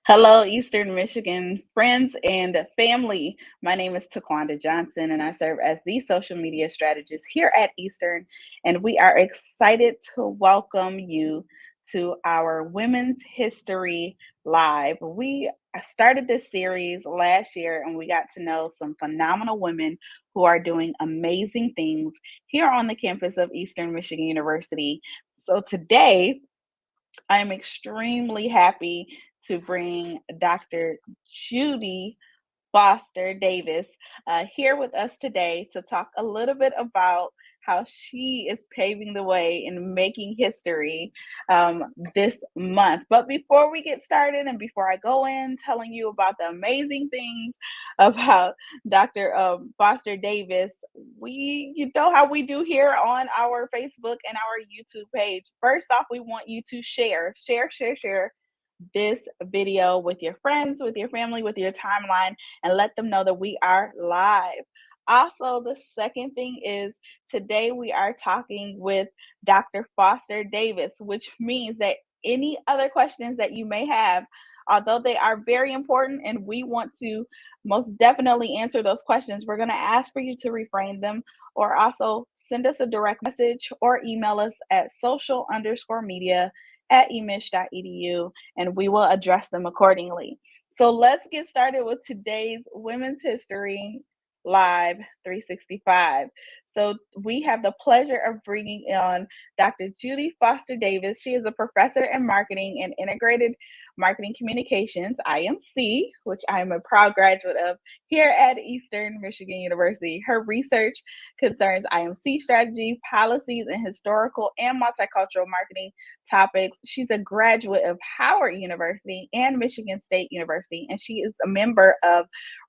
Hello, Eastern Michigan friends and family. My name is Taquanda Johnson, and I serve as the social media strategist here at Eastern. And we are excited to welcome you to our Women's History Live. We started this series last year, and we got to know some phenomenal women who are doing amazing things here on the campus of Eastern Michigan University. So today, I am extremely happy to bring Dr. Judy Foster Davis here with us today to talk a little bit about how she is paving the way and making history this month. But before we get started and before I go in telling you about the amazing things about Dr. Foster Davis, you know how we do here on our Facebook and our YouTube page. First off, we want you to share this video with your friends, with your family, with your timeline, and let them know that we are live. Also, the second thing is today we are talking with Dr. Foster Davis, which means that any other questions that you may have, although they are very important and we want to most definitely answer those questions, we're going to ask for you to reframe them or also send us a direct message or email us at social_media@emich.edu and we will address them accordingly. So let's get started with today's Women's History Live 365. So we have the pleasure of bringing on Dr. Judy Foster Davis. She is a professor in marketing and integrated marketing communications, IMC, which I am a proud graduate of here at Eastern Michigan University. Her research concerns IMC strategy, policies, and historical and multicultural marketing topics. She's a graduate of Howard University and Michigan State University, and she is a member of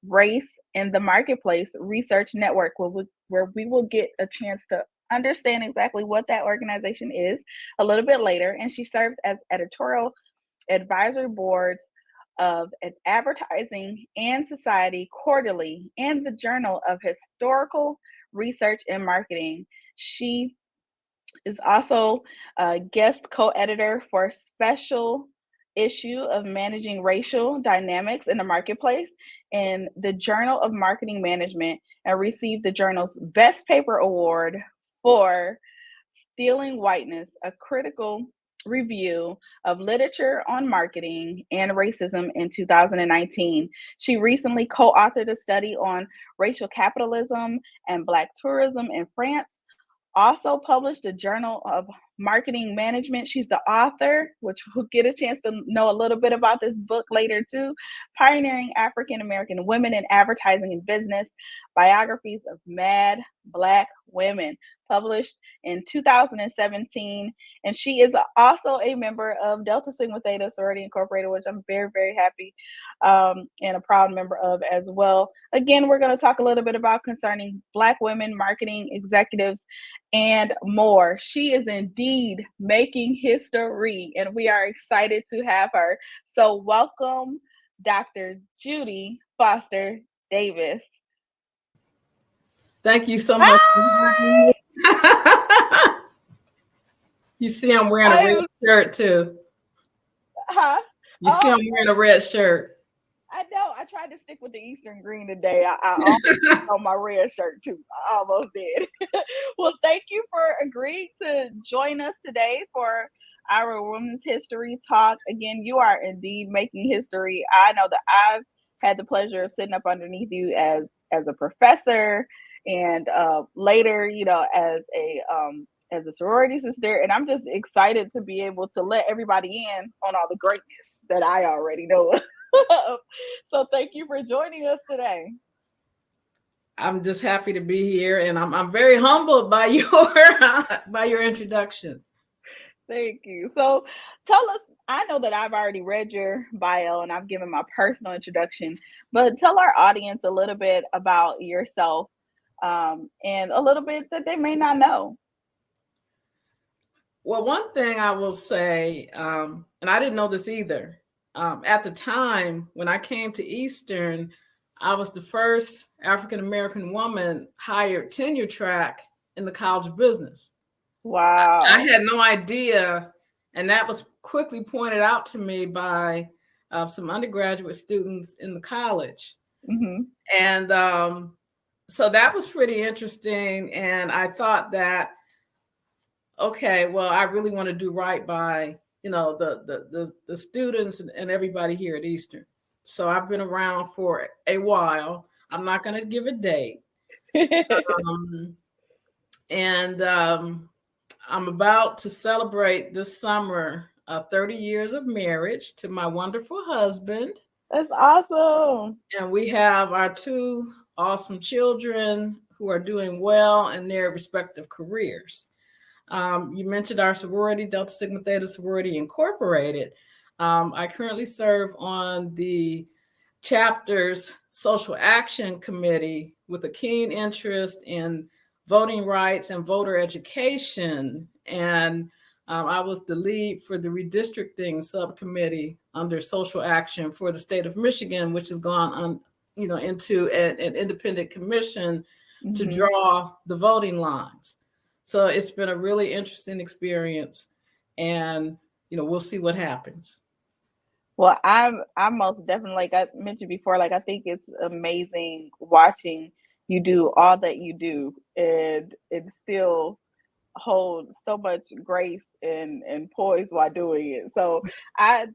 Race in the Marketplace Research Network, where we will get a chance to understand exactly what that organization is a little bit later. And she serves as editorial advisory boards of Advertising and Society Quarterly and the Journal of Historical Research and Marketing. She is also a guest co-editor for special issue of Managing Racial Dynamics in the Marketplace in the Journal of Marketing Management and received the journal's Best Paper Award for Stealing Whiteness, a critical review of literature on marketing and racism in 2019. She recently co-authored a study on racial capitalism and Black tourism in France, also published a Journal of Marketing Management. She's the author, which we'll get a chance to know a little bit about this book later too, Pioneering African American Women in Advertising and Business, Biographies of Mad Black Women, published in 2017. And she is also a member of Delta Sigma Theta Sorority Incorporated, which I'm very, very happy and a proud member of as well. Again, we're going to talk a little bit about concerning Black women, marketing executives, and more. She is indeed making history, and we are excited to have her. So welcome, Dr. Judy Foster Davis. Thank you so much. You see I'm wearing a red shirt too. You see I'm wearing a red shirt. I know. I tried to stick with the Eastern green today. I almost on my red shirt too. I almost did. Well, thank you for agreeing to join us today for our Women's History Talk. Again, you are indeed making history. I know that I've had the pleasure of sitting up underneath you as a professor, and later, as a sorority sister, and I'm just excited to be able to let everybody in on all the greatness that I already know. So thank you for joining us today. I'm just happy to be here, and I'm very humbled by your introduction. Thank you. So tell us, I know that I've already read your bio and I've given my personal introduction, but tell our audience a little bit about yourself and a little bit that they may not know. Well, one thing I will say, and I didn't know this either, at the time when I came to Eastern, I was the first African-American woman hired tenure track in the College of Business. Wow. I had no idea, and that was quickly pointed out to me by some undergraduate students in the college. Mm-hmm. And so that was pretty interesting. And I thought that, okay, well, I really want to do right by, the students and everybody here at Eastern. So I've been around for a while. I'm not going to give a date. Um, and I'm about to celebrate this summer 30 years of marriage to my wonderful husband. That's awesome. And we have our two awesome children who are doing well in their respective careers. You mentioned our sorority, Delta Sigma Theta Sorority Incorporated. I currently serve on the chapter's social action committee with a keen interest in voting rights and voter education. And I was the lead for the redistricting subcommittee under social action for the state of Michigan, which has gone on, into an independent commission to draw the voting lines. So it's been a really interesting experience, and we'll see what happens. Well, I'm most definitely, like I mentioned before, like I think it's amazing watching you do all that you do, and still hold so much grace and poise while doing it. So I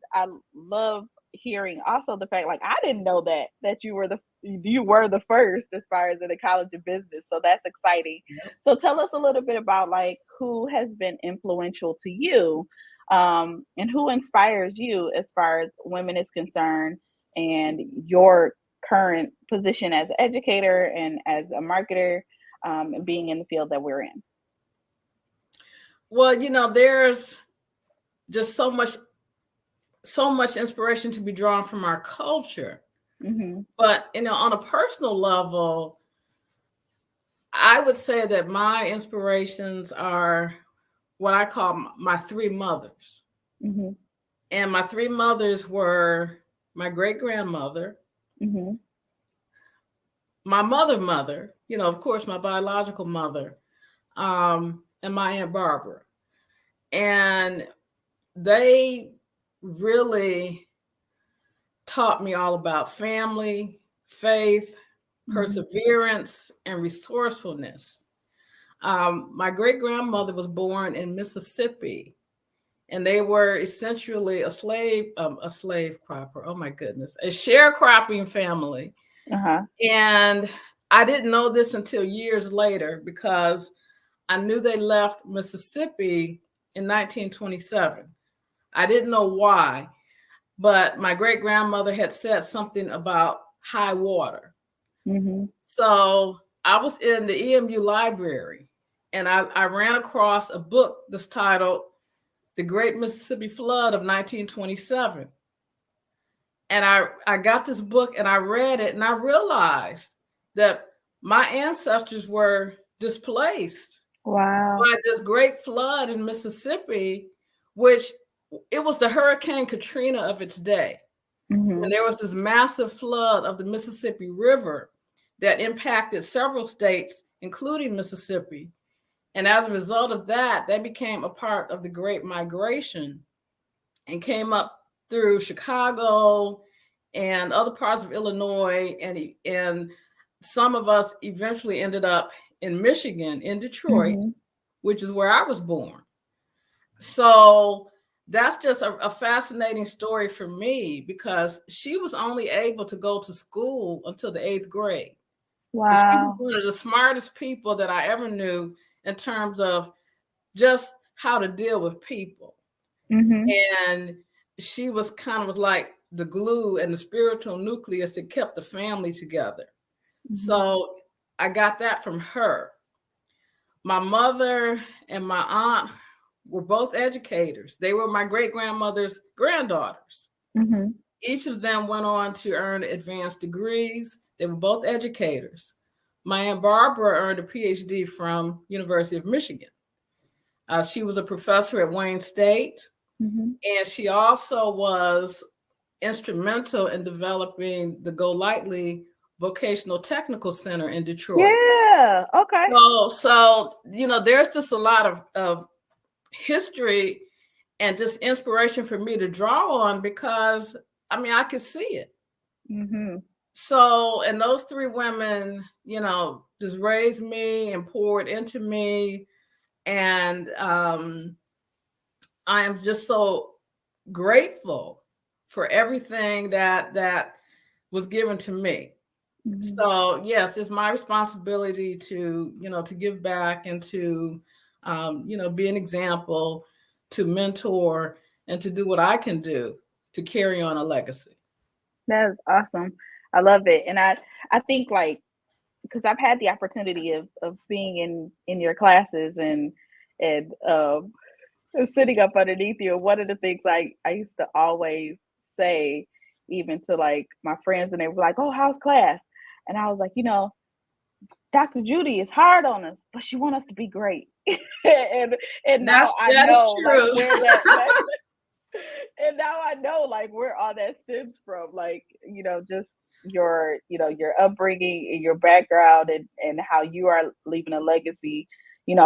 love hearing also the fact, like I didn't know that you were the first as far as in the College of Business. So that's exciting. So tell us a little bit about like who has been influential to you, and who inspires you as far as women is concerned, and your current position as an educator and as a marketer, and being in the field that we're in. Well, there's just so much inspiration to be drawn from our culture. Mm-hmm. But, on a personal level, I would say that my inspirations are what I call my three mothers. Mm-hmm. And my three mothers were my great-grandmother, Mm-hmm. my mother, of course, my biological mother, and my Aunt Barbara. And they really taught me all about family, faith, perseverance, and resourcefulness. My great-grandmother was born in Mississippi, and they were essentially a slave cropper. Oh my goodness, a sharecropping family. Uh-huh. And I didn't know this until years later, because I knew they left Mississippi in 1927. I didn't know why, but my great-grandmother had said something about high water. Mm-hmm. So I was in the EMU library, and I ran across a book that's titled The Great Mississippi Flood of 1927. And I got this book and I read it, and I realized that my ancestors were displaced by this great flood in Mississippi, which it was the Hurricane Katrina of its day. Mm-hmm. And there was this massive flood of the Mississippi River that impacted several states, including Mississippi. And as a result of that, they became a part of the Great Migration and came up through Chicago and other parts of Illinois. And some of us eventually ended up in Michigan, in Detroit, which is where I was born. So that's just a fascinating story for me, because she was only able to go to school until the 8th grade. Wow. But she was one of the smartest people that I ever knew in terms of just how to deal with people. And she was kind of like the glue and the spiritual nucleus that kept the family together. So I got that from her. My mother and my aunt were both educators. They were my great-grandmother's granddaughters. Each of them went on to earn advanced degrees. They were both educators. My Aunt Barbara earned a Ph.D. from University of Michigan. She was a professor at Wayne State, and she also was instrumental in developing the Go Lightly Vocational Technical Center in Detroit. Yeah, okay. So there's just a lot of history and just inspiration for me to draw on, because I mean, I could see it. Mm-hmm. So, and those three women, you know, just raised me and poured into me. And I am just so grateful for everything that was given to me. Mm-hmm. So yes, it's my responsibility to, you know, to give back and to, you know, be an example, to mentor, and to do what I can do to carry on a legacy. That is awesome. I love it. And I think like because I've had the opportunity of being in your classes and sitting up underneath you. And one of the things I used to always say, even to like my friends, and they were like, "Oh, how's class?" And I was like, Dr. Judy is hard on us, but she wants us to be great. and and now I That is know like true. where that and now I know like where all that stems from. Like, just your upbringing and your background and how you are leaving a legacy,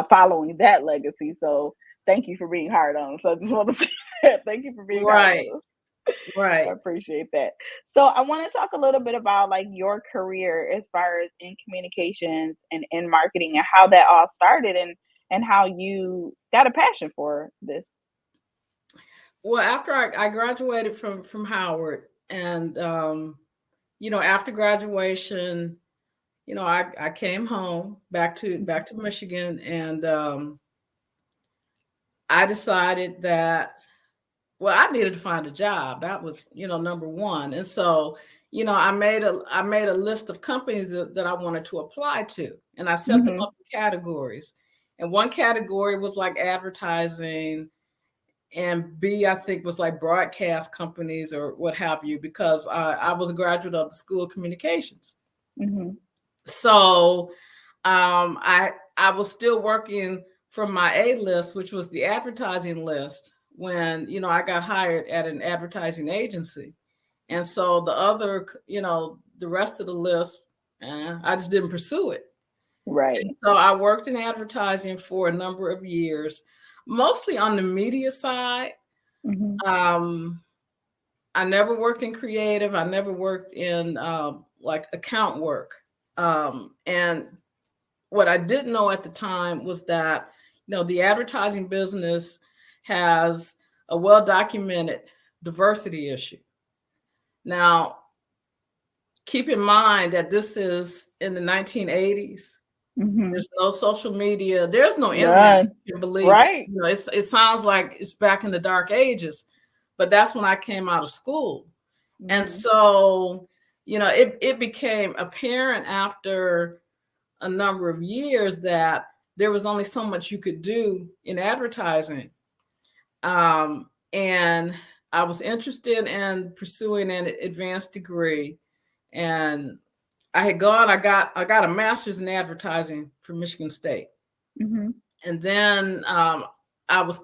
following that legacy. So thank you for being hard on us. I just want to say that. Thank you for being hard Right, on us. I right. appreciate that. So I want to talk a little bit about like your career as far as in communications and in marketing and how that all started and how you got a passion for this. Well, after I graduated from Howard, and you know, after graduation, you know, I came home back to Michigan, and I decided that, well, I needed to find a job. That was, you know, number one. And so, you know, I made a list of companies that I wanted to apply to, and I set them Mm-hmm. up in categories. And one category was like advertising, and B, I think, was like broadcast companies or what have you, because I was a graduate of the School of Communications. Mm-hmm. So I was still working from my A list, which was the advertising list, when, you know, I got hired at an advertising agency. And so the other, you know, the rest of the list, I just didn't pursue it. And Right. so I worked in advertising for a number of years, mostly on the media side. Mhm. Um, I never worked in creative. I never worked in like account work. And what I didn't know at the time was that, you know, the advertising business has a well documented diversity issue. Now, keep in mind that this is in the 1980s. Mhm. There's no social media. There's no internet. None. You can believe it. Right. You know, it sounds like it's back in the dark ages, but that's when I came out of school. And Mhm. so, you know, it became apparent after a number of years that there was only so much you could do in advertising. And I was interested in pursuing an advanced degree, and I got a master's in advertising from Michigan State. Mhm. And then I was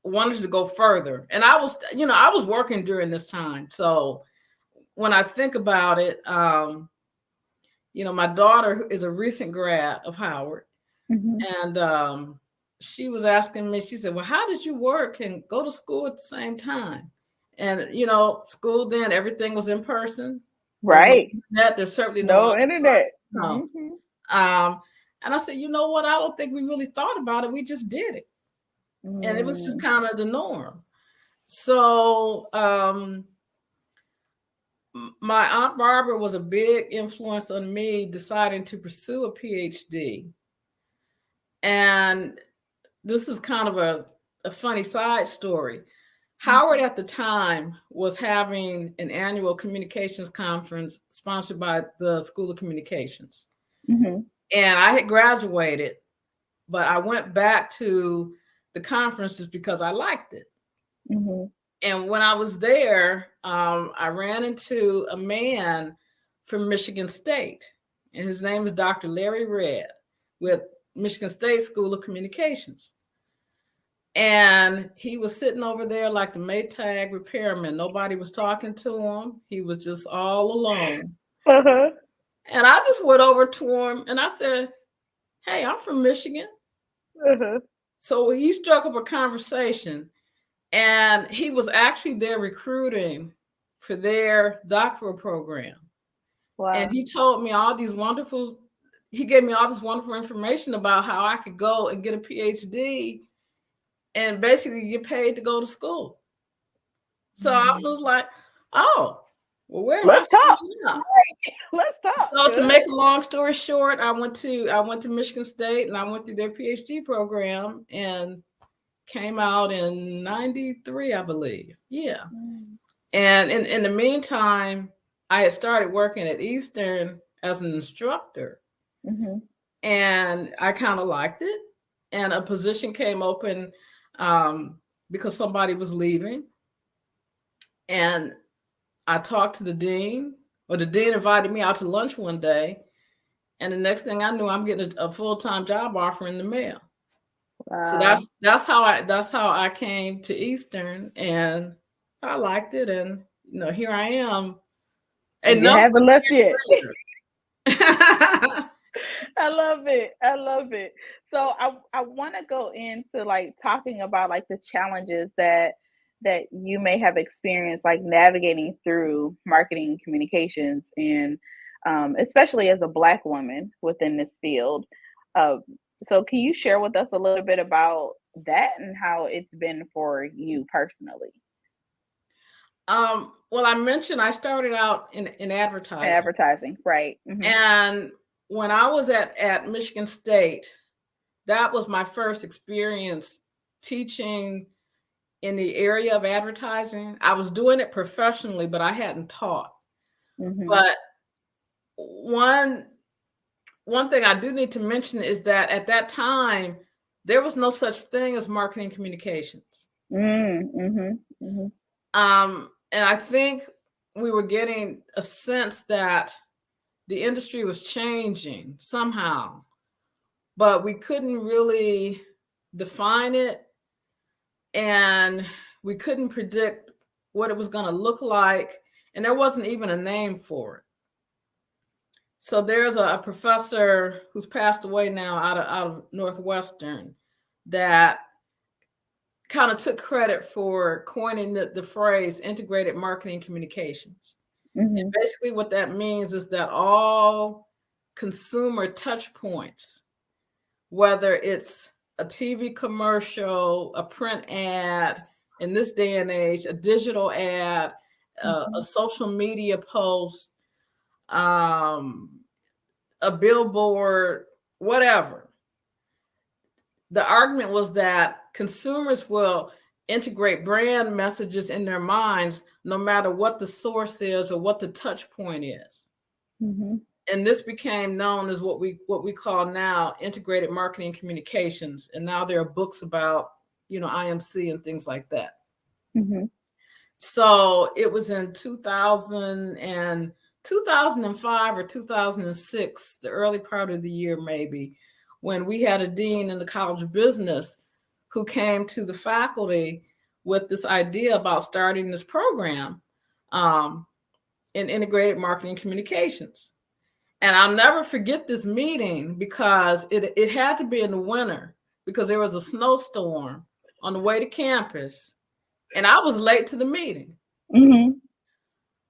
wanted to go further, and I was, you know, I was working during this time. So when I think about it, you know, my daughter is a recent grad of Howard, Mhm. and she was asking me, she said, "Well, how did you work and go to school at the same time?" And, you know, school then, everything was in person. There's no Right. internet, there's certainly no No online. internet. No. Mhm. Um, and I said, you know what? I don't think we really thought about it. We just did it. And it was just Mm. kind of the norm. So my Aunt Barbara was a big influence on me deciding to pursue a PhD. And this is kind of a funny side story. Howard Mhm. at the time was having an annual communications conference sponsored by the School of Communications. Mhm. And I had graduated, but I went back to the conferences because I liked it. Mhm. And when I was there, I ran into a man from Michigan State, and his name is Dr. Larry Red with Michigan State School of Communications. And he was sitting over there like the Maytag repairman. Nobody was talking to him. He was just all alone. Uh-huh. And I just went over to him and I said, "Hey, I'm from Michigan." Uh-huh. So he struck up a conversation, and he was actually there recruiting for their doctoral program. Wow. And he told me he gave me all this wonderful information about how I could go and get a PhD and basically get paid to go to school. So I was like, oh, well, where do Let's talk. Right. Let's talk. So to make a long story short, I went to Michigan State and I went through their PhD program and came out in 93, I believe. Yeah. And in the meantime, I had started working at Eastern as an instructor. And I kind of liked it. And a position came open because somebody was leaving. And I talked to the dean, or the dean invited me out to lunch one day. And the next thing I knew, I'm getting a full-time job offer in the mail. Wow. So that's how I came to Eastern, and I liked it, and here I am. And you haven't left yet. I love it. So I want to go into like talking about like the challenges that you may have experienced, like navigating through marketing and communications, and especially as a Black woman within this field. So can you share with us a little bit about that and how it's been for you personally? Well, I mentioned I started out in advertising. Advertising, right. And when I was at Michigan State, that was my first experience teaching in the area of advertising. I was doing it professionally, but I hadn't taught. But one thing I do need to mention is that at that time, there was no such thing as marketing communications. And I think we were getting a sense that the industry was changing somehow, but we couldn't really define it, and we couldn't predict what it was going to look like, and there wasn't even a name for it. So there's a professor who's passed away now out of Northwestern that kind of took credit for coining the phrase integrated marketing communications. And basically what that means is that all consumer touch points, whether it's a TV commercial, a print ad, in this day and age, a digital ad, a social media post, a billboard, whatever. The argument was that consumers will integrate brand messages in their minds, no matter what the source is or what the touch point is. And this became known as what we call now integrated marketing communications. And now there are books about, IMC and things like that. So it was in 2005 or 2006, the early part of the year maybe, when we had a dean in the College of Business who came to the faculty with this idea about starting this program in integrated marketing communications. And I'll never forget this meeting because it had to be in the winter because there was a snowstorm on the way to campus, and I was late to the meeting.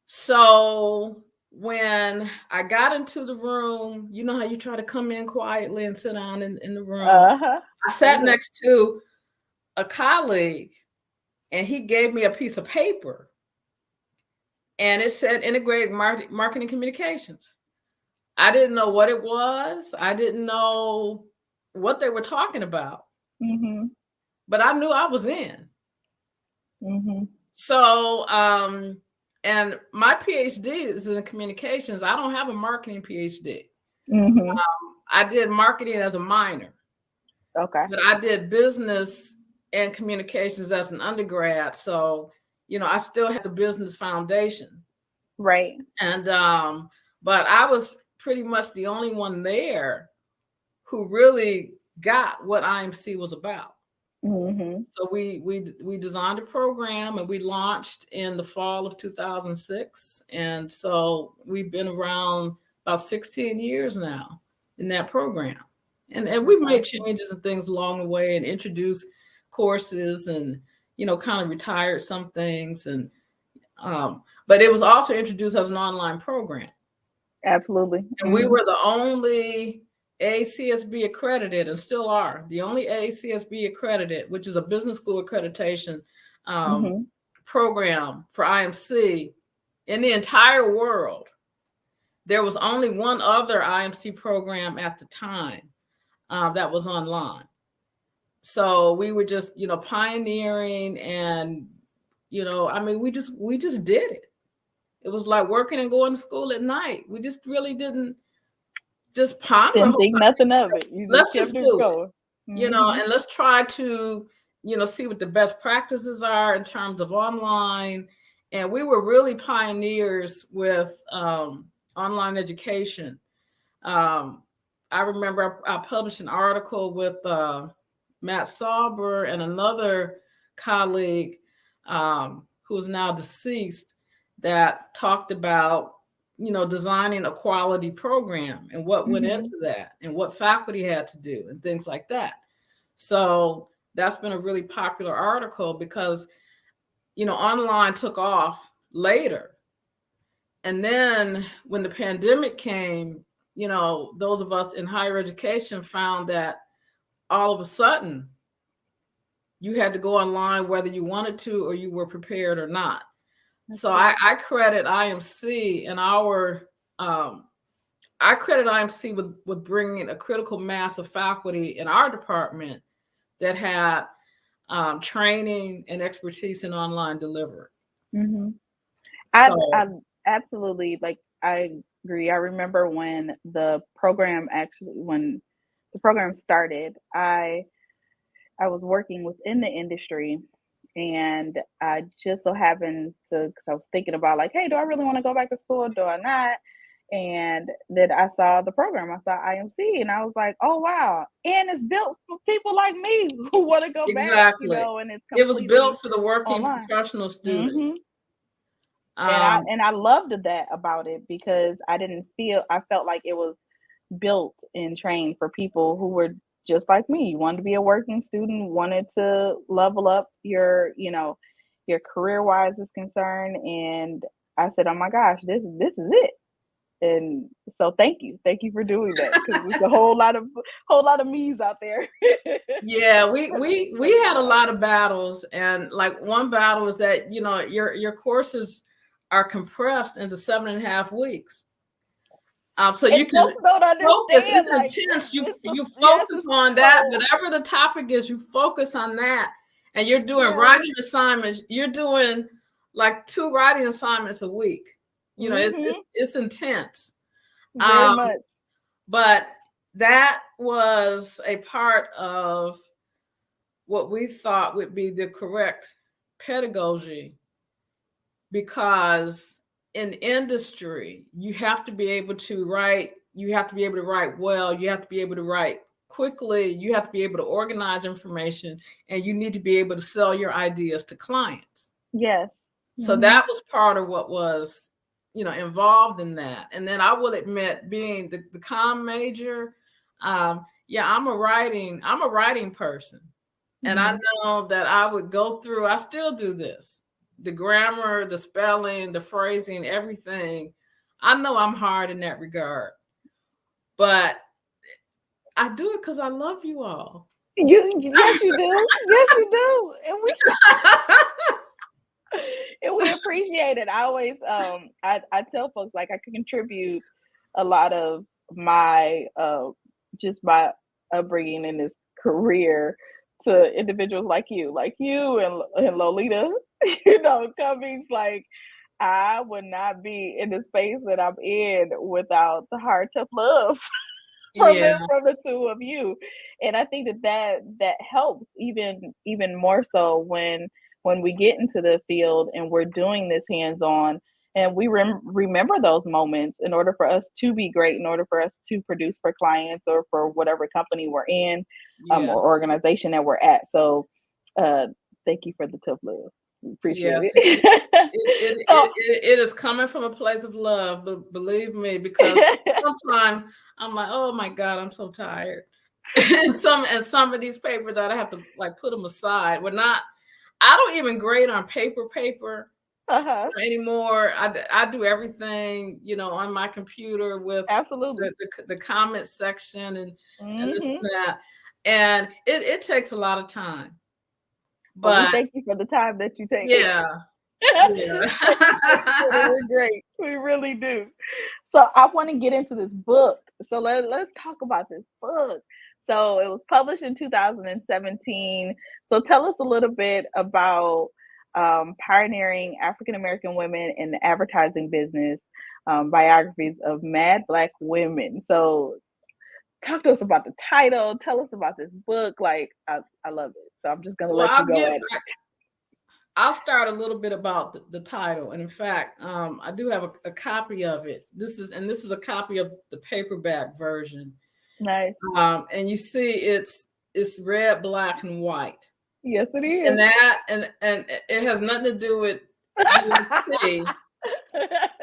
So when I got into the room, you know how you try to come in quietly and sit down in the room. I sat next to a colleague, and he gave me a piece of paper, and it said integrated marketing communications. I didn't know what it was. I didn't know what they were talking about, but I knew I was in. So, and my PhD is in communications. I don't have a marketing PhD. I did marketing as a minor. Okay. But I did business and communications as an undergrad. So, I still had the business foundation. Right. And, but I was pretty much the only one there who really got what IMC was about. So we designed a program and we launched in the fall of 2006. And so we've been around about 16 years now in that program. And we've made changes and things along the way and introduced courses and, kind of retired some things. And But it was also introduced as an online program. Absolutely. And we were the only ACSB accredited, and still are, the only ACSB accredited, which is a business school accreditation program for IMC in the entire world. There was only one other IMC program at the time that was online. So we were just, pioneering, and, I mean, we just did it. It was like working and going to school at night. We just really didn't just ponder. Didn't think nothing of it. You Let's just just kept it do going. it, and let's try to, see what the best practices are in terms of online. And we were really pioneers with online education. I remember I published an article with Matt Sauber and another colleague who is now deceased, that talked about, designing a quality program and what went into that and what faculty had to do and things like that. So that's been a really popular article because, online took off later. And then when the pandemic came, those of us in higher education found that all of a sudden you had to go online whether you wanted to or you were prepared or not. So I credit IMC and I credit IMC with bringing a critical mass of faculty in our department that had training and expertise in online delivery. I absolutely, I agree. I remember when the program started, I was working within the industry, and I just so happened to, because I was thinking about like, hey, do I really want to go back to school? Do I not? And then I saw the program. I saw IMC, and I was like, oh wow! And it's built for people like me who want to go back, and it was built for the working online. Professional student. And I loved that about it, because I felt like it was built and trained for people who were just like me. You wanted to be a working student, wanted to level up your career wise is concerned. And I said, oh my gosh, this is it. And so thank you for doing that, because there's a whole lot of me's out there. Yeah, we had a lot of battles, and like one battle is that your courses are compressed into 7.5 weeks. So you can focus. It's intense. You focus on that. Whatever the topic is, you focus on that, and you're doing writing assignments. You're doing like 2 writing assignments a week. It's intense. Very much. But that was a part of what we thought would be the correct pedagogy, because in industry, you have to be able to write. You have to be able to write well. You have to be able to write quickly. You have to be able to organize information, and you need to be able to sell your ideas to clients. Yes. So that was part of what was, involved in that. And then I will admit, being the comm major, I'm a writing person. And I know that I would go through, I still do this, the grammar, the spelling, the phrasing, everything. I know I'm hard in that regard, but I do it because I love you all. Yes, you do. Yes, you do. And we appreciate it. I always, I tell folks, like, I can contribute a lot of my, just my upbringing in this career to individuals like you and Lolita, Cummings. Like, I would not be in the space that I'm in without the hard, tough love from the two of you. And I think that helps even more so when we get into the field and we're doing this hands-on, and we remember those moments in order for us to be great, in order for us to produce for clients or for whatever company we're in, or organization that we're at. So thank you for the tough love. Appreciate it. It is coming from a place of love, but believe me, because sometimes I'm like, oh my God, I'm so tired. and some of these papers, I'd have to like put them aside. I don't even grade on paper. Uh-huh. Anymore. I do everything, on my computer with Absolutely. the comment section and this Mm-hmm. and that. And it takes a lot of time. Well, we But thank you for the time that you take. yeah, yeah. We're great. We really do. So I want to get into this book. So let's talk about this book. So it was published in 2017. So tell us a little bit about pioneering African American women in the advertising business, biographies of mad Black women. So talk to us about the title. Tell us about this book. Like I love it. So I'm just gonna Well, let you go at it. I'll start a little bit about the title. And in fact, I do have a copy of it. This is a copy of the paperback version. Nice. And you see it's red, black, and white. Yes, it is. And that and it has nothing to do with USC.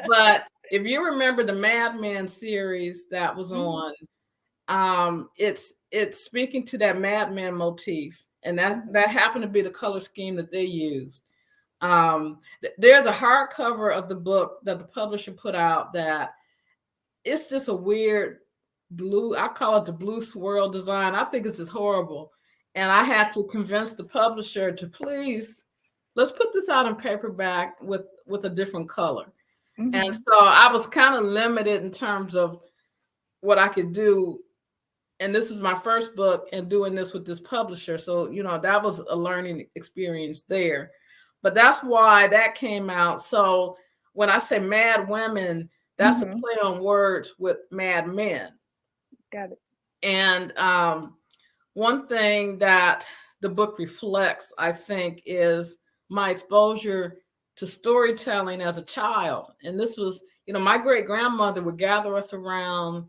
But if you remember the Mad Men series that was on, it's speaking to that Mad Men motif, and that happened to be the color scheme that they used. There's a hardcover of the book that the publisher put out that it's just a weird blue. I call it the blue swirl design. I think it's just horrible, and I had to convince the publisher to please let's put this out in paperback with a different color. And so I was kind of limited in terms of what I could do. And this was my first book and doing this with this publisher. So, that was a learning experience there. But that's why that came out. So when I say mad women, that's a play on words with mad men. Got it. And one thing that the book reflects, I think, is my exposure to storytelling as a child. And this was, my great grandmother would gather us around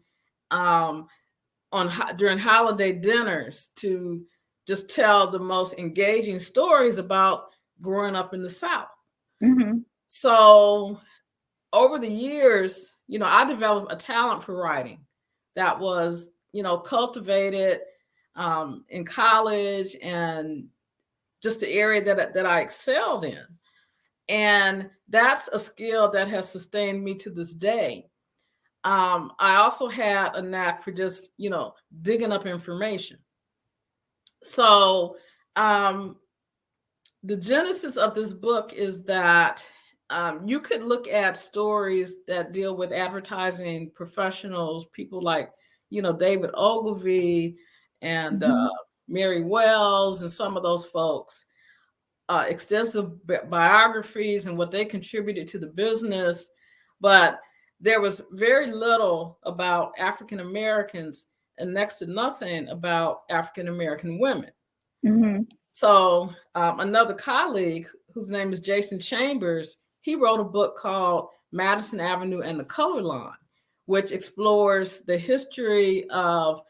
during holiday dinners to just tell the most engaging stories about growing up in the South. So over the years, I developed a talent for writing that was, cultivated in college and just the area that I excelled in. And that's a skill that has sustained me to this day. I also had a knack for just, digging up information. So the genesis of this book is that you could look at stories that deal with advertising professionals, people like, David Ogilvy and Mary Wells and some of those folks, extensive biographies and what they contributed to the business. But there was very little about African Americans and next to nothing about African American women. So another colleague whose name is Jason Chambers, he wrote a book called Madison Avenue and the Color Line, which explores the history of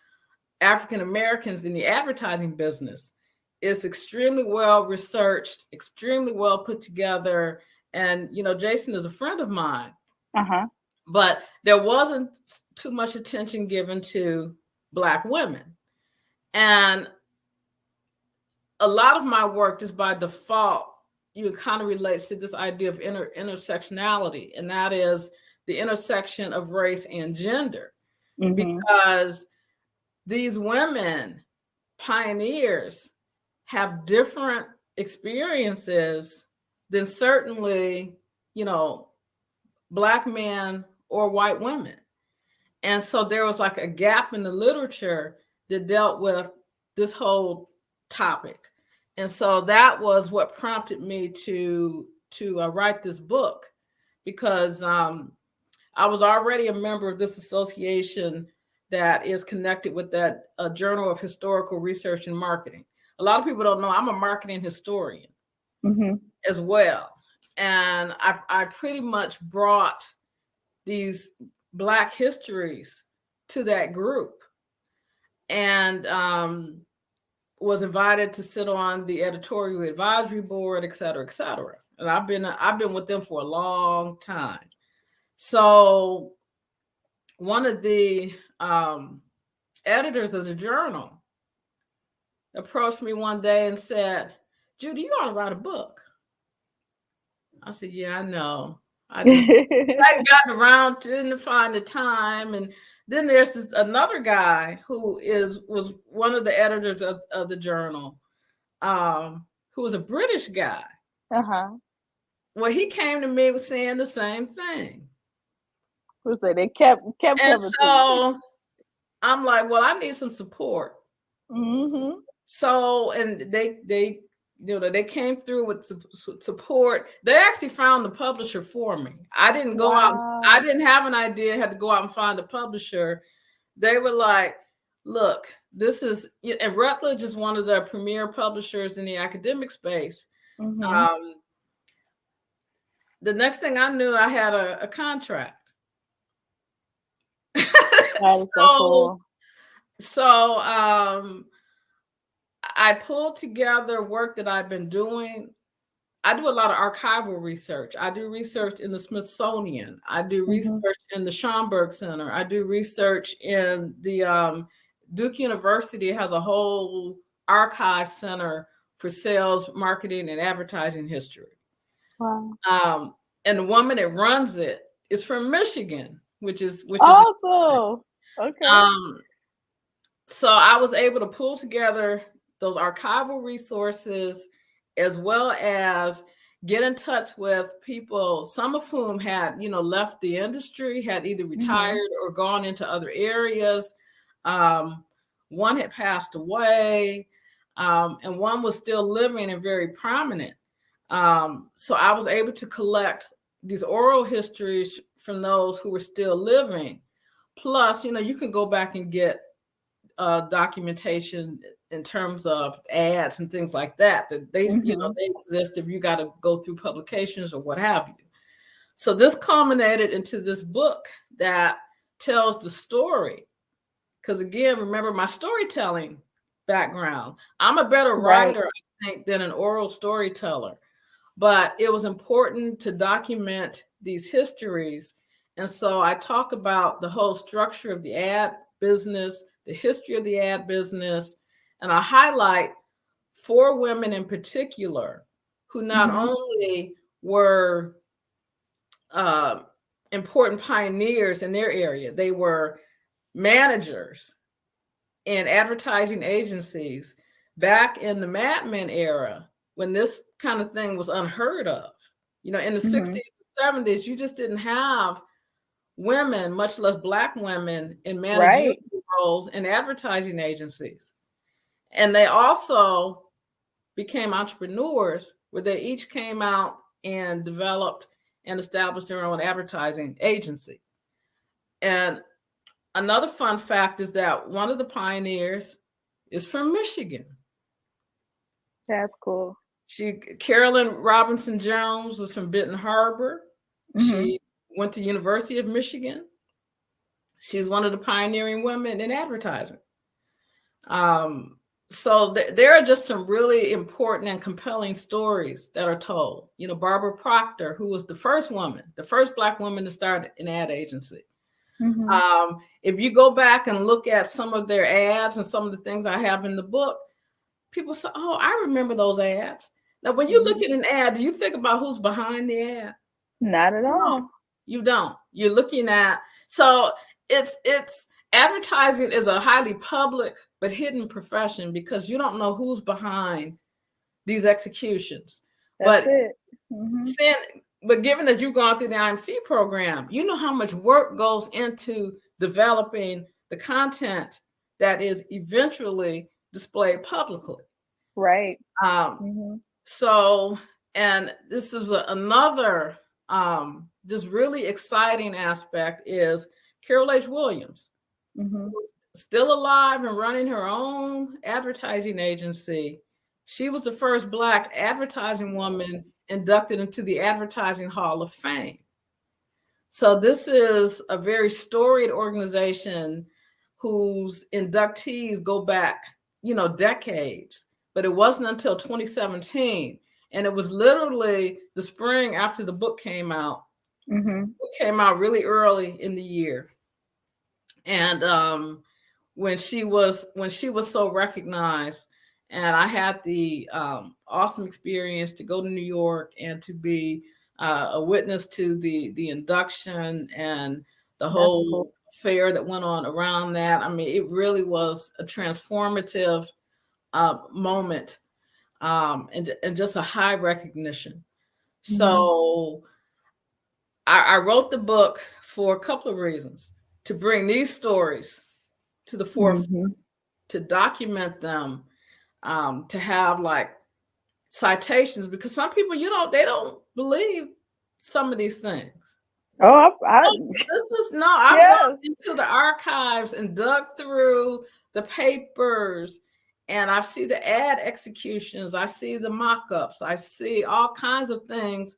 African Americans in the advertising business. It's extremely well researched, extremely well put together. And, Jason is a friend of mine. But there wasn't too much attention given to Black women. And a lot of my work, just by default, kind of relates to this idea of intersectionality, and that is the intersection of race and gender. Because these women, pioneers, have different experiences than certainly, Black men or white women. And so there was like a gap in the literature that dealt with this whole topic. And so that was what prompted me to write this book, because I was already a member of this association that is connected with that Journal of Historical Research and Marketing. A lot of people don't know I'm a marketing historian as well. And I pretty much brought these Black histories to that group, and was invited to sit on the editorial advisory board, et cetera, et cetera. And I've been with them for a long time. So one of the editors of the journal approached me one day and said, "Judy, you ought to write a book." I said, yeah, I know. I just I hadn't gotten around to find the time. And then there's this another guy who was one of the editors of the journal, who was a British guy. Uh-huh. Well, he came to me with saying the same thing. Who said they kept And coming to you? so I'm like, well, I need some support. Mm-hmm. So, and they came through with support. They actually found the publisher for me. I didn't go out. I Wow. didn't have an idea. Had to go out and find a publisher. They were like, "Look, this is," and Routledge is one of the premier publishers in the academic space. Mm-hmm. Um, the next thing I knew, I had a contract. That is so so, cool. so I pulled together work that I've been doing. I do a lot of archival research. I do research in the Smithsonian. I do Mm-hmm. research in the Schomburg Center. I do research in the Duke University has a whole archive center for sales, marketing, and advertising history. Wow. And the woman that runs it is from Michigan, which is Awesome. Okay. um, so I was able to pull together those archival resources as well as get in touch with people, some of whom had, left the industry, had either Mm-hmm. retired or gone into other areas. Um, One had passed away, and one was still living and very prominent. So I was able to collect these oral histories from those who were still living. Plus, you can go back and get documentation in terms of ads and things like that they Mm-hmm. they exist if you got to go through publications or what have you. So this culminated into this book that tells the story, because again, remember my storytelling background. I'm a better Right. writer, I think, than an oral storyteller, but it was important to document these histories. And so I talk about the whole structure of the ad business, the history of the ad business, and I highlight four women in particular who not Mm-hmm. only were uh, important pioneers in their area, they were managers in advertising agencies back in the Mad Men era when this kind of thing was unheard of. In the Mm-hmm. 60s and 70s, you just didn't have women, much less Black women, in managerial Right. roles in advertising agencies. And they also became entrepreneurs where they each came out and developed and established their own advertising agency. And another fun fact is that one of the pioneers is from Michigan. That's cool. Carolyn Robinson Jones was from Benton Harbor. Mm-hmm. She went to University of Michigan. She's one of the pioneering women in advertising. So there are just some really important and compelling stories that are told. Barbara Proctor, who was the first Black woman to start an ad agency. Mm-hmm. If you go back and look at some of their ads and some of the things I have in the book, people say, "Oh, I remember those ads." Now, when you look Mm-hmm. at an ad, do you think about who's behind the ad? Not at No, all. you don't. You're looking at, so it's advertising is a highly public but hidden profession because you don't know who's behind these executions. That's But it. Mm-hmm. Sin, but given that you've gone through the IMC program, you know how much work goes into developing the content that is eventually displayed publicly. Right. Um, Mm-hmm. so, and this is another just really exciting aspect is Carol H. Williams, Mm-hmm. who's still alive and running her own advertising agency. She was the first Black advertising woman inducted into the Advertising Hall of Fame. So this is a very storied organization whose inductees go back, decades. But it wasn't until 2017, and it was literally the spring after the book came out. Mm-hmm. It came out really early in the year, and when she was so recognized, and I had the awesome experience to go to New York and to be a witness to the induction and the That's cool. whole fair that went on around that. I mean, it really was a transformative moment, and just a high recognition. So I wrote the book for a couple of reasons: to bring these stories to the forefront, to document them, to have like citations, because some people, they don't believe some of these things. Oh, I've gone yes. into the archives and dug through the papers, and I see the ad executions, I see the mock-ups, I see all kinds of things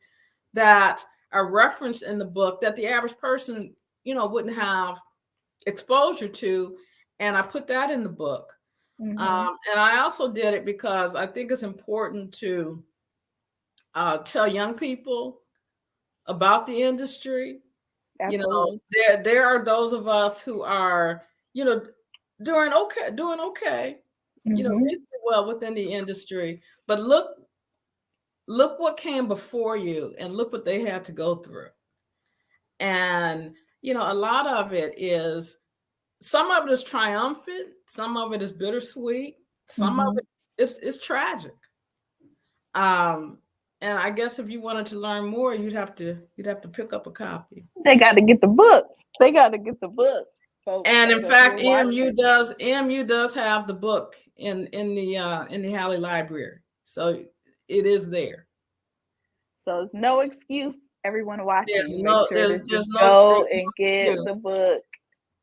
that are referenced in the book that the average person, wouldn't have exposure to. And I put that in the book. And I also did it because I think it's important to tell young people about the industry. Absolutely. There are those of us who are, doing okay, reasonably well within the industry. But look what came before you, and look what they had to go through. And a lot of it is, some of it is triumphant, some of it is bittersweet, some of it is tragic. And I guess if you wanted to learn more, you'd have to pick up a copy. They got to get the book. They got to get the book, folks. And in So if you're fact, watching, EMU does have the book in the Halley Library, so it is there. so it's no excuse. Everyone watching, There's make no sure there's that you there's no go excuse. and get the book.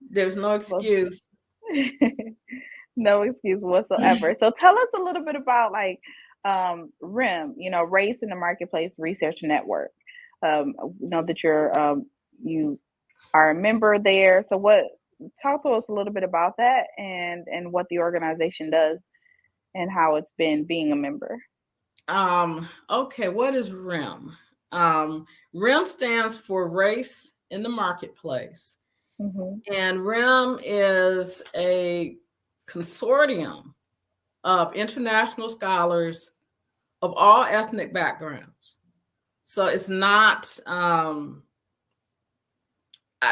There's no excuse. No excuse whatsoever. So tell us a little bit about like RIM, Race in the Marketplace Research Network. Know that you are a member there. So talk to us a little bit about that and what the organization does and how it's been being a member. Okay, what is RIM? RIM stands for Race in the Marketplace. And RIM is a consortium of international scholars of all ethnic backgrounds. So it's not, I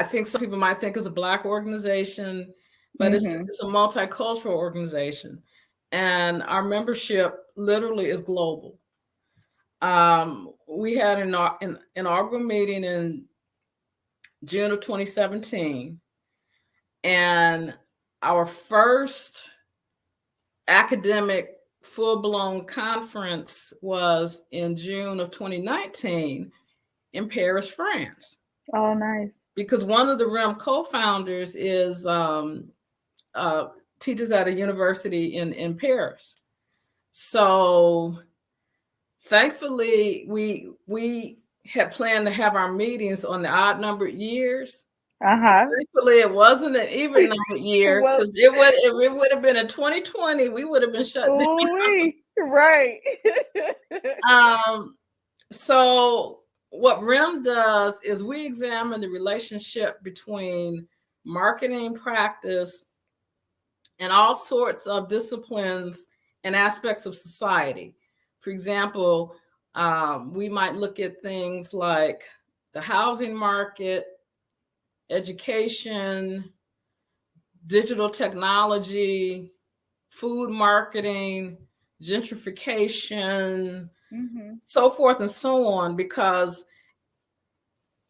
think some people might think it's a Black organization, but it's a multicultural organization. And our membership literally is global. We had an inaugural meeting in June of 2017, and our first academic full-blown conference was in June of 2019 in Paris, France. Oh, nice. Because one of the RIM co-founders is teaches at a university in Paris. So thankfully, we had planned to have our meetings on the odd numbered years. Thankfully, it wasn't an even numbered year, because it would have been in 2020. We would have been shut down. Right. So what RIM does is we examine the relationship between marketing practice and all sorts of disciplines and aspects of society. For example, we might look at things like the housing market, education, digital technology, food marketing, gentrification, so forth and so on, because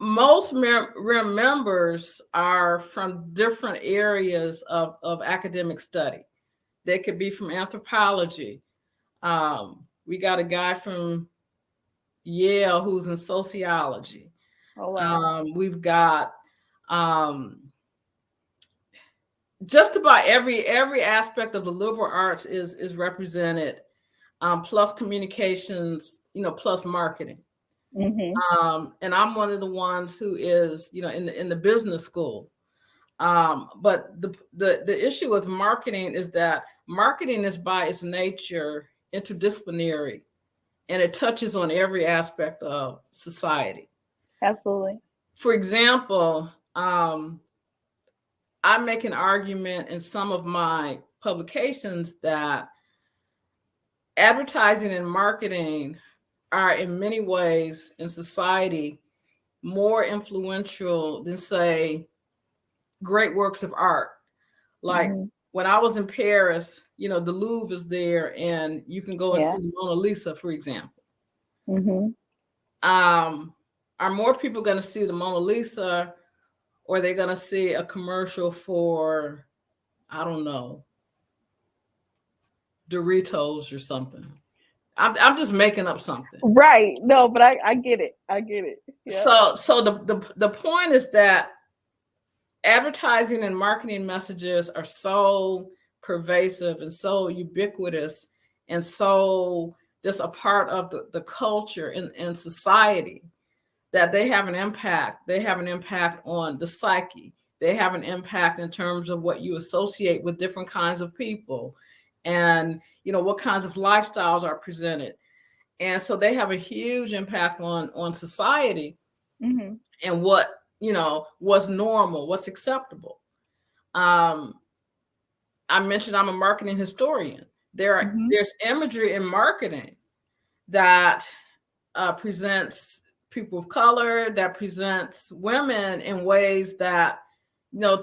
most RIM members are from different areas of academic study. They could be from anthropology. We got a guy from Yale who's in sociology. Oh, wow. We've got just about every aspect of the liberal arts is represented, plus communications, plus marketing. And I'm one of the ones who is, in the business school. But the issue with marketing is that marketing is by its nature interdisciplinary, and it touches on every aspect of society. Absolutely. For example, I make an argument in some of my publications that advertising and marketing are in many ways in society more influential than, say, great works of art. Like Mm-hmm. when I was in Paris, the Louvre is there, and you can go and Yeah. see the Mona Lisa, for example. Mm-hmm. Are more people going to see the Mona Lisa, or are they going to see a commercial for, I don't know, Doritos or something? I'm just making up something. Right. No, but I get it. I get it. Yeah. So the point is that advertising and marketing messages are so pervasive and so ubiquitous and so just a part of the culture in society, that they have an impact. They have an impact on the psyche. They have an impact in terms of what you associate with different kinds of people, and what kinds of lifestyles are presented. And so they have a huge impact on society, Mm-hmm. and what's normal, what's acceptable. I mentioned I'm a marketing historian. Mm-hmm. There's imagery in marketing that presents people of color, that presents women in ways that,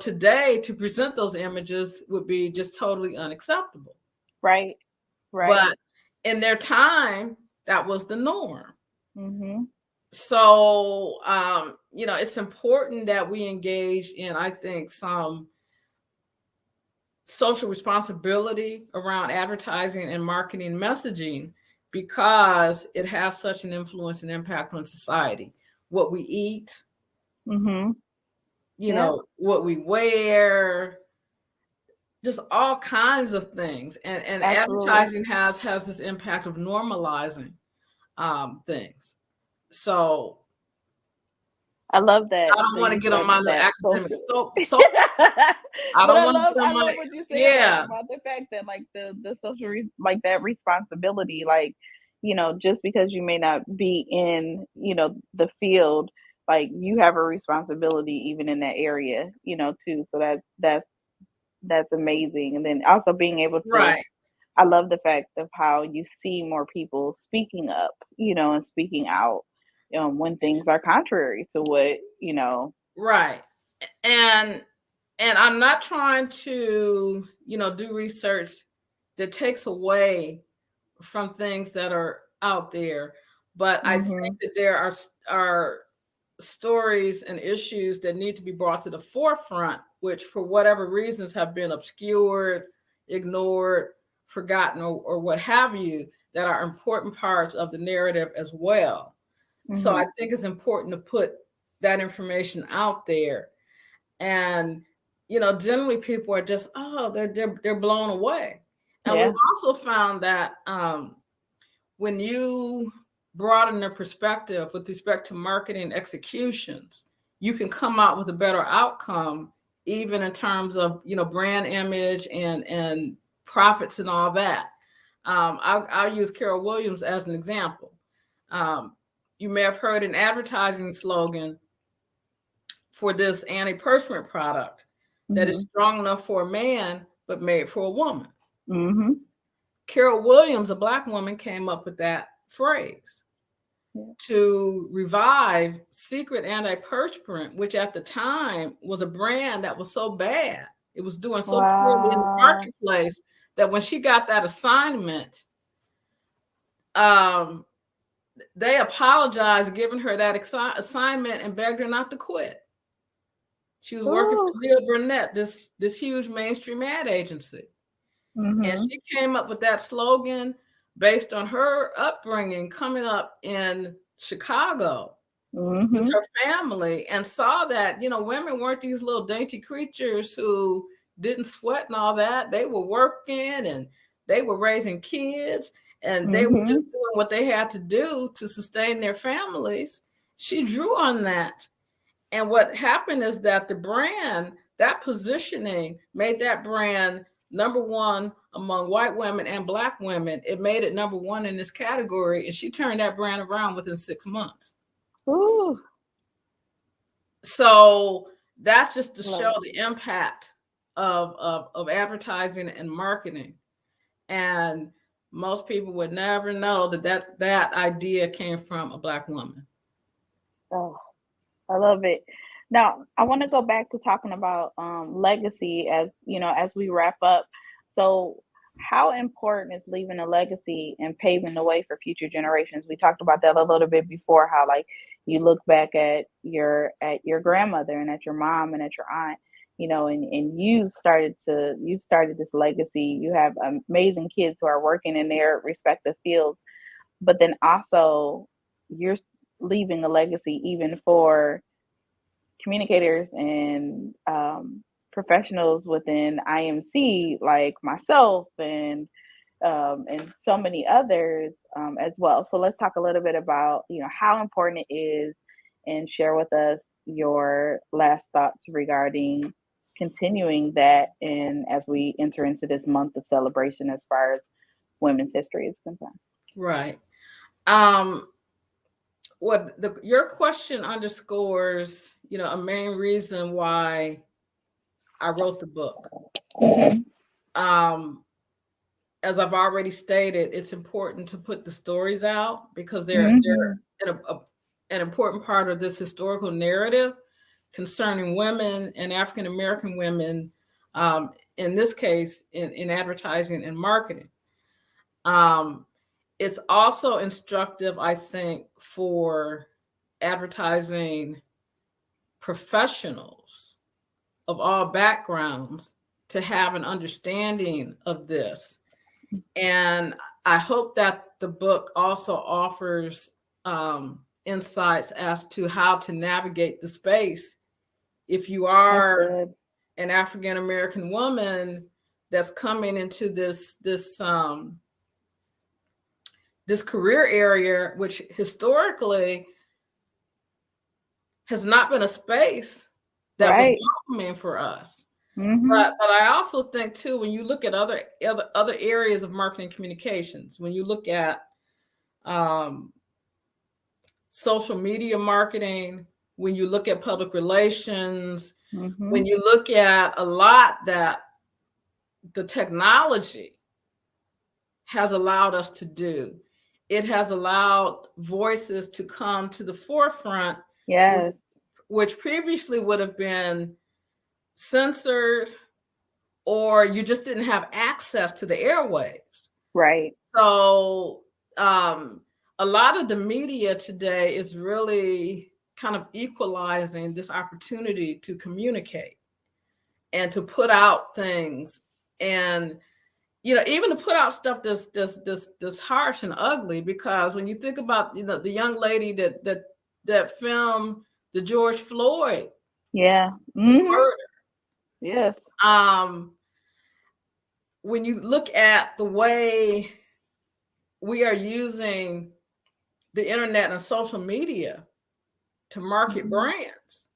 today to present those images would be just totally unacceptable. Right. Right. But in their time, that was the norm. Mm-hmm. So, it's important that we engage in, I think, some social responsibility around advertising and marketing messaging, because it has such an influence and impact on society. What we eat, Mm-hmm. Yeah. what we wear, just all kinds of things. And Absolutely. advertising has this impact of normalizing things. So I love that I don't want to you get on said my little that academic social. so I But don't I want to love get on I my, love what you said yeah. about the fact that like the social like that responsibility, like, just because you may not be in, the field, like you have a responsibility even in that area, too. So that's amazing. And then also being able to, Right. I love the fact of how you see more people speaking up, and speaking out, when things are contrary to what. Right. And I'm not trying to, do research that takes away from things that are out there, but I think Mhm. that there are stories and issues that need to be brought to the forefront, which for whatever reasons have been obscured, ignored, forgotten, or what have you, that are important parts of the narrative as well. So I Mhm. think it's important to put that information out there. And generally people are just, oh, they're blown away. And we've Yeah. also found that when you broaden their perspective with respect to marketing executions, you can come out with a better outcome, even in terms of brand image and profits and all that. I'll use Carol Williams as an example. um, you may have heard an advertising slogan for this antiperspirant product that is Mhm. strong enough for a man but made for a woman. Mhm. Carol Williams, a Black woman, came up with that phrase Yeah. to revive Secret Antiperspirant, which at the time was a brand that was so bad, it was doing so poorly in the Wow. marketplace, that when she got that assignment, um, they apologized, giving her that assignment, and begged her not to quit. She was working Ooh. for Neil Burnett, this huge mainstream ad agency. And Mhm. she came up with that slogan based on her upbringing, coming up in Chicago with Mhm. her family, and saw that, women weren't these little dainty creatures who didn't sweat and all that. They were working, and they were raising kids, and they were just Mhm. doing what they had to do to sustain their families. She drew on that. And what happened is that the brand, that positioning, made that brand number one among white women and Black women. It made it number one in this category, and she turned that brand around within 6 months. Ooh. So that's just to show Love. the impact of advertising and marketing. And most people would never know that idea came from a Black woman. Oh, I love it. Now, I want to go back to talking about legacy as as we wrap up. So, how important is leaving a legacy and paving the way for future generations? We talked about that a little bit before. How like you look back at your grandmother and at your mom and at your aunt, and you've started this legacy. You have amazing kids who are working in their respective fields, but then also you're leaving a legacy even for communicators and professionals within IMC like myself and so many others as well. So let's talk a little bit about how important it is, and share with us your last thoughts regarding continuing that, and as we enter into this month of celebration as far as women's history is concerned. Right. What your question underscores, a main reason why I wrote the book. Um, as I've already stated, it's important to put the stories out because they're an important part of this historical narrative concerning women and African American women, in this case, in advertising and marketing. It's also instructive, I think, for advertising professionals of all backgrounds to have an understanding of this. And I hope that the book also offers insights as to how to navigate the space if you are an African American woman that's coming into this career area, which historically has not been a space that was welcoming for us. But I also think too, when you look at other areas of marketing communications, when you look at social media marketing, when you look at public relations, when you look at a lot that the technology has allowed us to do, it has allowed voices to come to the forefront, which previously would have been censored, or you just didn't have access to the airwaves. Right. So a lot of the media today is really kind of equalizing this opportunity to communicate and to put out things, and even to put out stuff that's harsh and ugly. Because when you think about the young lady that filmed the George Floyd murder, yes, when you look at the way we are using the internet and social media to market brands,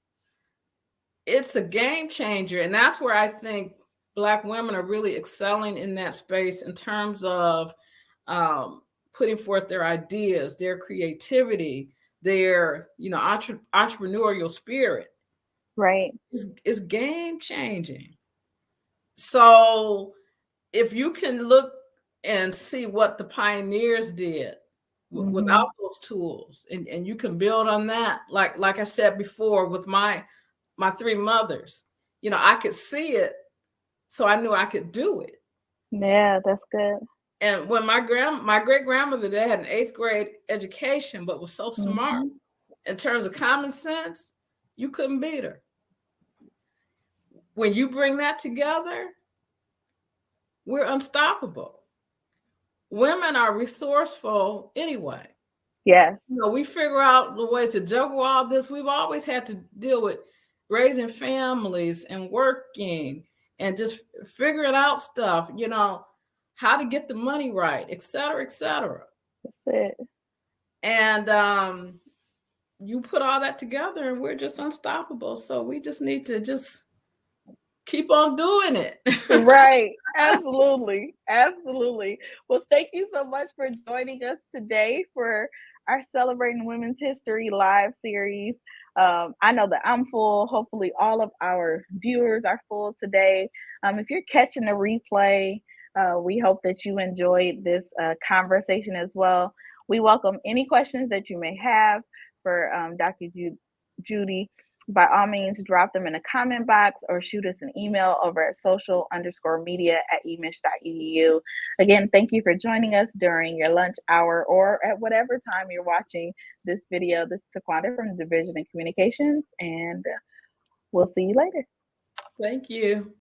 it's a game changer. And that's where I think Black women are really excelling in that space in terms of putting forth their ideas, their creativity, their entrepreneurial spirit. Right. Is game changing. So if you can look and see what the pioneers did without those tools, and you can build on that, like I said before, with my three mothers, I could see it, so I knew I could do it. Yeah, that's good. And when my great grandmother, that had an 8th grade education, but was so smart in terms of common sense, you couldn't beat her. When you bring that together, we're unstoppable. Women are resourceful anyway. Yes. We figure out the ways to juggle all this. We've always had to deal with raising families and working and just figuring out stuff, how to get the money right, et cetera, et cetera. That's it. And you put all that together and we're just unstoppable. So we just need to just keep on doing it. Right. Absolutely. Absolutely. Well, thank you so much for joining us today for our Celebrating Women's History live series. I know that I'm full. Hopefully all of our viewers are full today. If you're catching the replay, We hope that you enjoyed this conversation as well. We welcome any questions that you may have for Dr. Judy. By all means, drop them in a comment box or shoot us an email over at social_media@emich.edu. Again, thank you for joining us during your lunch hour or at whatever time you're watching this video. This is Taquanda from the Division of Communications, and we'll see you later. Thank you.